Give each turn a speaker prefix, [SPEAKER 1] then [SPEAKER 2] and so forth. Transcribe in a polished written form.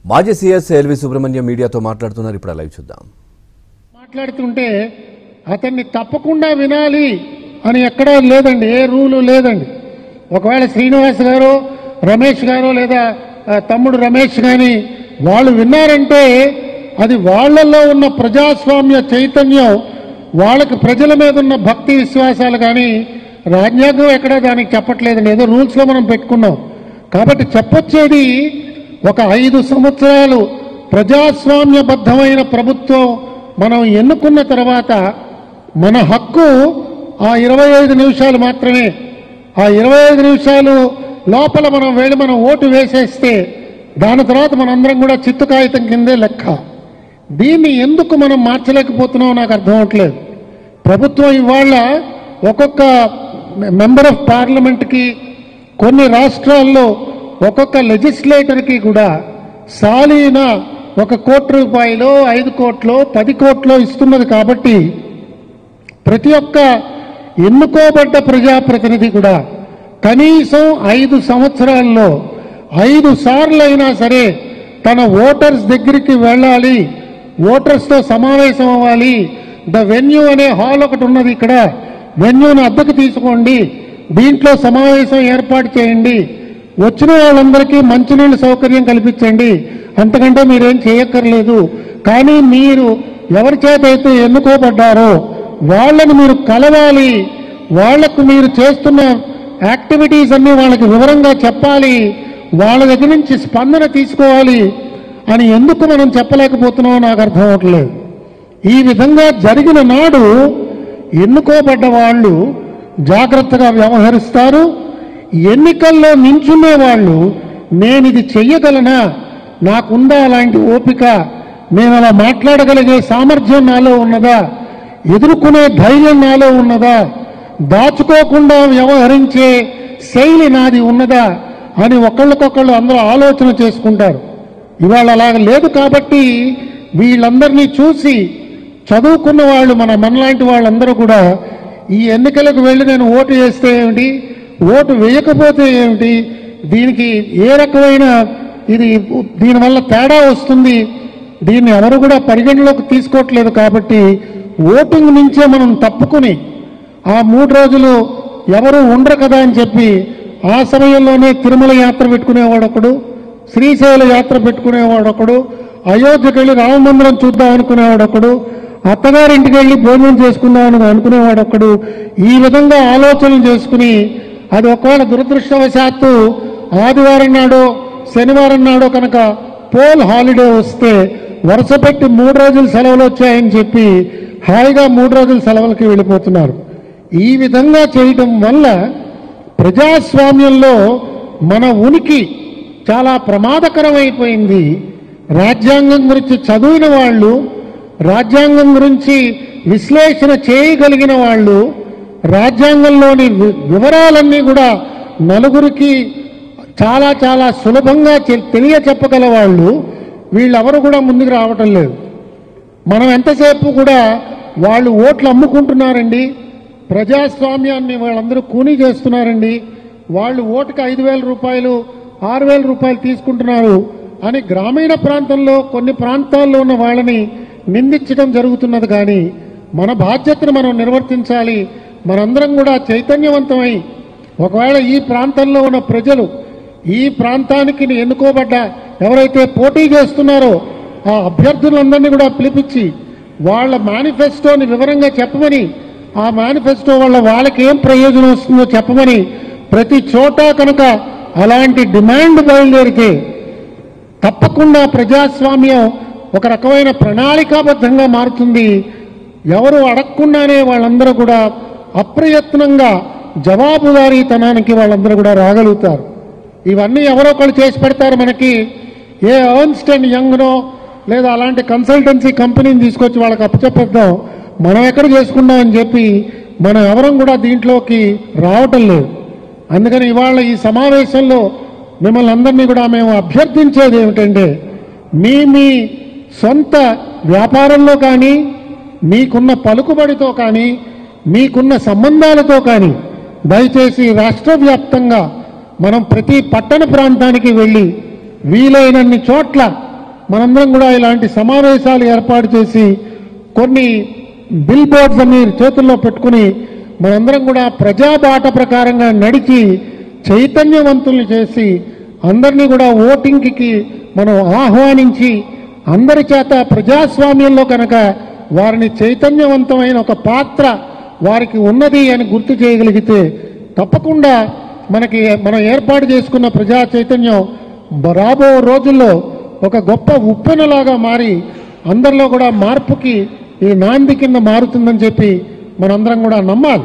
[SPEAKER 1] మాజీ CS LV Subrahmanyam మీడియాతో మాట్లాడుతున్నారు. ఇప్పుడు లైవ్ చూద్దాం.
[SPEAKER 2] మాట్లాడుతుంటే అతన్ని తప్పకుండా వినాలి అని ఎక్కడా లేదండి, ఏ రూలు లేదండి. ఒకవేళ శ్రీనివాస్ గారు, రమేష్ గారు లేదా తమ్ముడు రమేష్ కానీ వాళ్ళు విన్నారంటే అది వాళ్ళల్లో ఉన్న ప్రజాస్వామ్య చైతన్యం, వాళ్ళకి ప్రజల మీద ఉన్న భక్తి విశ్వాసాలు. కానీ రాజ్యాంగం ఎక్కడా దానికి చెప్పట్లేదండి, ఏదో రూల్స్లో మనం పెట్టుకున్నాం. కాబట్టి చెప్పొచ్చేది ఒక 5 సంవత్సరాలు ప్రజాస్వామ్యబద్ధమైన ప్రభుత్వం మనం ఎన్నుకున్న తర్వాత మన హక్కు ఆ 25 నిమిషాలు మాత్రమే. ఆ 25 నిమిషాలు లోపల మనం వెళ్ళి మనం ఓటు వేసేస్తే దాని తర్వాత మనందరం కూడా చిత్తు కాగితం కిందే లెక్క. దీన్ని ఎందుకు మనం మార్చలేకపోతున్నామో నాకు అర్థం అవట్లేదు. ప్రభుత్వం ఇవాళ ఒక్కొక్క మెంబర్ ఆఫ్ పార్లమెంట్కి, కొన్ని రాష్ట్రాల్లో ఒక్కొక్క లెజిస్లేటర్కి కూడా సాలీన 1 కోటి రూపాయలు, 5 కోట్లు, 10 కోట్లు ఇస్తున్నది. కాబట్టి ప్రతి ఒక్క ఎన్నుకోబడ్డ ప్రజాప్రతినిధి కూడా కనీసం 5 సంవత్సరాల్లో 5 సార్లు అయినా సరే తన ఓటర్స్ దగ్గరికి వెళ్ళాలి, ఓటర్స్తో సమావేశం అవ్వాలి. ద వెన్యూ అనే హాల్ ఒకటి ఉన్నది, ఇక్కడ వెన్యూను అద్దెకు తీసుకోండి, దీంట్లో సమావేశం ఏర్పాటు చేయండి, వచ్చిన వాళ్ళందరికీ మంచినీళ్ళ సౌకర్యం కల్పించండి, అంతకంటే మీరేం చేయక్కర్లేదు. కానీ మీరు ఎవరి చేత అయితే ఎన్నుకోబడ్డారో వాళ్ళని మీరు కలవాలి, వాళ్లకు మీరు చేస్తున్న యాక్టివిటీస్ అన్నీ వాళ్ళకి వివరంగా చెప్పాలి, వాళ్ళ దగ్గర నుంచి స్పందన తీసుకోవాలి అని ఎందుకు మనం చెప్పలేకపోతున్నామో నాకు అర్థం అవట్లేదు. ఈ విధంగా జరిగిన నాడు ఎన్నుకోబడ్డ వాళ్ళు జాగ్రత్తగా వ్యవహరిస్తారు. ఎన్నికల్లో నించునే వాళ్ళు నేను ఇది చెయ్యగలనా, నాకుందా అలాంటి ఓపిక, నేను అలా మాట్లాడగలిగే సామర్థ్యం నాలో ఉన్నదా, ఎదుర్కొనే ధైర్యం నాలో ఉన్నదా, దాచుకోకుండా వ్యవహరించే శైలి నాది ఉన్నదా అని ఒకళ్ళకొకళ్ళు అందరూ ఆలోచన చేసుకుంటారు. ఇవాళ అలాగ లేదు. కాబట్టి వీళ్ళందరినీ చూసి చదువుకున్న వాళ్ళు, మనలాంటి వాళ్ళందరూ కూడా ఈ ఎన్నికలకు వెళ్ళి నేను ఓటు వేస్తే ఏమిటి, ఓటు వేయకపోతే ఏమిటి, దీనికి ఏ రకమైన దీనివల్ల తేడా వస్తుంది, దీన్ని ఎవరు కూడా పరిగణలోకి తీసుకోవట్లేదు. కాబట్టి ఓటింగ్ నుంచే మనం తప్పుకుని ఆ 3 రోజులు ఎవరు ఉండరు కదా అని చెప్పి ఆ సమయంలోనే తిరుమల యాత్ర పెట్టుకునేవాడొకడు, శ్రీశైల యాత్ర పెట్టుకునేవాడొకడు, అయోధ్యకి వెళ్ళి రామమందిరం చూద్దాం అనుకునేవాడొకడు, అత్తగారింటికి వెళ్ళి భోజనం చేసుకుందామని అనుకునేవాడొకడు. ఈ విధంగా ఆలోచనలు చేసుకుని అది ఒకవేళ దురదృష్టవశాత్తు ఆదివారం నాడో శనివారం నాడో కనుక పోల్ హాలిడే వస్తే వరుస పెట్టి 3 రోజులు సెలవులు వచ్చాయని చెప్పి హాయిగా 3 రోజుల సెలవులకి వెళ్ళిపోతున్నారు. ఈ విధంగా చేయడం వల్ల ప్రజాస్వామ్యంలో మన ఉనికి చాలా ప్రమాదకరమైపోయింది. రాజ్యాంగం గురించి చదివిన వాళ్ళు, రాజ్యాంగం గురించి విశ్లేషణ చేయగలిగిన వాళ్ళు, రాజ్యాంగంలోని వివరాలన్నీ కూడా నలుగురికి చాలా చాలా సులభంగా తెలియచెప్పగల వాళ్ళు వీళ్ళెవరు కూడా ముందుకు రావటం లేదు. మనం ఎంతసేపు కూడా వాళ్ళు ఓట్లు అమ్ముకుంటున్నారండి, ప్రజాస్వామ్యాన్ని వాళ్ళందరూ కూనీ చేస్తున్నారండి, వాళ్ళు ఓటుకి 5,000 రూపాయలు 6,000 రూపాయలు తీసుకుంటున్నారు అని గ్రామీణ ప్రాంతంలో కొన్ని ప్రాంతాల్లో ఉన్న వాళ్ళని నిందించడం జరుగుతున్నది. కానీ మన బాధ్యతను మనం నిర్వర్తించాలి. మనందరం కూడా చైతన్యవంతమై ఒకవేళ ఈ ప్రాంతంలో ఉన్న ప్రజలు, ఈ ప్రాంతానికి ఎన్నుకోబడ్డ ఎవరైతే పోటీ చేస్తున్నారో ఆ అభ్యర్థులందరినీ కూడా పిలిపించి వాళ్ళ మేనిఫెస్టోని వివరంగా చెప్పమని, ఆ మేనిఫెస్టో వల్ల వాళ్ళకి ఏం ప్రయోజనం వస్తుందో చెప్పమని ప్రతి చోట కనుక అలాంటి డిమాండ్ బయలుదేరితే తప్పకుండా ప్రజాస్వామ్యం ఒక రకమైన ప్రణాళికాబద్ధంగా మారుతుంది. ఎవరు అడగకుండానే వాళ్ళందరూ కూడా అప్రయత్నంగా జవాబుదారీతనానికి వాళ్ళందరూ కూడా రాగలుగుతారు. ఇవన్నీ ఎవరో ఒకళ్ళు చేసి పెడతారు మనకి. ఏ ఎర్న్స్ట్ అండ్ యంగ్నో లేదా అలాంటి కన్సల్టెన్సీ కంపెనీని తీసుకొచ్చి వాళ్ళకి అప్పచెప్పేద్దాం, మనం ఎక్కడ చేసుకుందాం అని చెప్పి మనం ఎవరం కూడా దీంట్లోకి రావటం లేదు. అందుకని ఇవాళ ఈ సమావేశంలో మిమ్మల్ని అందరినీ కూడా మేము అభ్యర్థించేది ఏమిటంటే, మీ సొంత వ్యాపారంలో కానీ, మీకున్న పలుకుబడితో కానీ, మీకున్న సంబంధాలతో కానీ దయచేసి రాష్ట్ర వ్యాప్తంగా మనం ప్రతి పట్టణ ప్రాంతానికి వెళ్ళి వీలైనన్ని చోట్ల మనందరం కూడా ఇలాంటి సమావేశాలు ఏర్పాటు చేసి కొన్ని బిల్ బోర్డ్స్ అన్ని చేతుల్లో పెట్టుకుని మనందరం కూడా ప్రజాబాట ప్రకారంగా నడిచి చైతన్యవంతుల్ని చేసి అందరినీ కూడా ఓటింగ్కి మనం ఆహ్వానించి అందరి చేత ప్రజాస్వామ్యంలో కనుక వారిని చైతన్యవంతమైన ఒక పాత్ర వారికి ఉన్నది అని గుర్తు చేయగలిగితే తప్పకుండా మనం ఏర్పాటు చేసుకున్న ప్రజా చైతన్యం రాబో రోజుల్లో ఒక గొప్ప ఉప్పెనలాగా మారి అందరిలో కూడా మార్పుకి ఈ నాంది కింద మారుతుందని చెప్పి మనందరం కూడా నమ్మాలి.